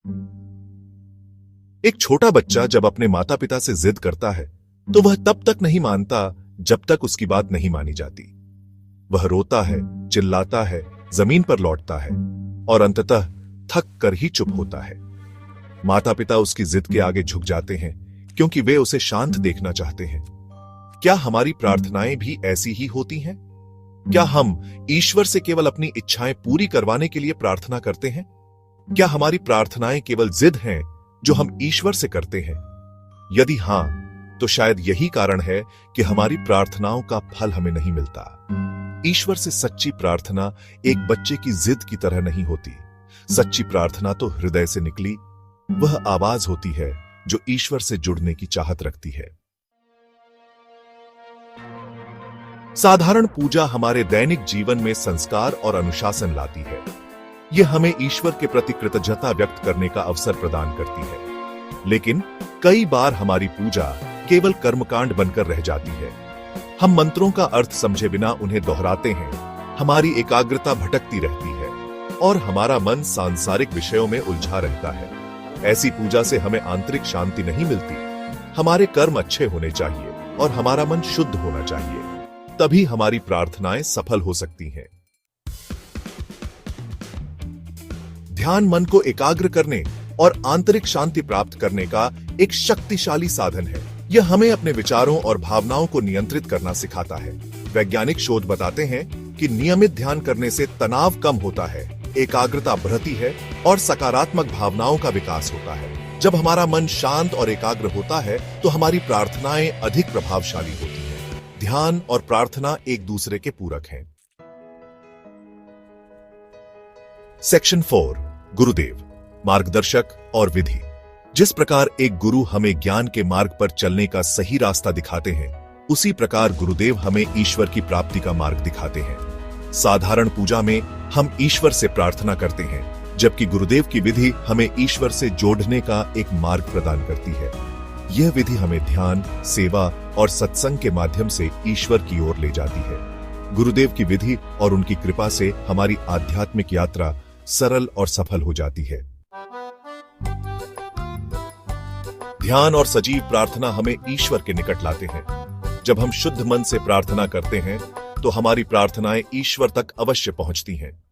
एक छोटा बच्चा जब अपने माता पिता से जिद करता है तो वह तब तक नहीं मानता जब तक उसकी बात नहीं मानी जाती। वह रोता है, चिल्लाता है, जमीन पर लौटता है और अंततः थक कर ही चुप होता है। माता पिता उसकी जिद के आगे झुक जाते हैं क्योंकि वे उसे शांत देखना चाहते हैं। क्या हमारी प्रार्थनाएं भी ऐसी ही होती हैं? क्या हम ईश्वर से केवल अपनी इच्छाएं पूरी करवाने के लिए प्रार्थना करते हैं? क्या हमारी प्रार्थनाएं केवल जिद हैं जो हम ईश्वर से करते हैं? यदि हां, तो शायद यही कारण है कि हमारी प्रार्थनाओं का फल हमें नहीं मिलता। ईश्वर से सच्ची प्रार्थना एक बच्चे की जिद की तरह नहीं होती। सच्ची प्रार्थना तो हृदय से निकली वह आवाज होती है जो ईश्वर से जुड़ने की चाहत रखती है। साधारण पूजा हमारे दैनिक जीवन में संस्कार और अनुशासन लाती है। यह हमें ईश्वर के प्रति कृतज्ञता व्यक्त करने का अवसर प्रदान करती है। लेकिन कई बार हमारी पूजा केवल कर्मकांड बनकर रह जाती है। हम मंत्रों का अर्थ समझे बिना उन्हें दोहराते हैं। हमारी एकाग्रता भटकती रहती है और हमारा मन सांसारिक विषयों में उलझा रहता है। ऐसी पूजा से हमें आंतरिक शांति नहीं मिलती। हमारे कर्म अच्छे होने चाहिए और हमारा मन शुद्ध होना चाहिए, तभी हमारी प्रार्थनाएं सफल हो सकती हैं। ध्यान मन को एकाग्र करने और आंतरिक शांति प्राप्त करने का एक शक्तिशाली साधन है। यह हमें अपने विचारों और भावनाओं को नियंत्रित करना सिखाता है। वैज्ञानिक शोध बताते हैं कि नियमित ध्यान करने से तनाव कम होता है, एकाग्रता बढ़ती है और सकारात्मक भावनाओं का विकास होता है। जब हमारा मन शांत और एकाग्र होता है तो हमारी प्रार्थनाएं अधिक प्रभावशाली होती हैं। ध्यान और प्रार्थना एक दूसरे के पूरक हैं। सेक्शन 4, गुरुदेव, मार्गदर्शक और विधि। जिस प्रकार एक गुरु हमें ज्ञान के मार्ग पर चलने का सही रास्ता दिखाते हैं, उसी प्रकार गुरुदेव हमें ईश्वर की प्राप्ति का मार्ग दिखाते हैं। साधारण पूजा में हम ईश्वर से प्रार्थना करते हैं, जबकि गुरुदेव की विधि हमें ईश्वर से जोड़ने का एक मार्ग प्रदान करती है। यह विधि हमें ध्यान, सेवा और सत्संग के माध्यम से ईश्वर की ओर ले जाती है। गुरुदेव की विधि और उनकी कृपा से हमारी आध्यात्मिक यात्रा सरल और सफल हो जाती है। ध्यान और सजीव प्रार्थना हमें ईश्वर के निकट लाते हैं। जब हम शुद्ध मन से प्रार्थना करते हैं तो हमारी प्रार्थनाएं ईश्वर तक अवश्य पहुंचती हैं।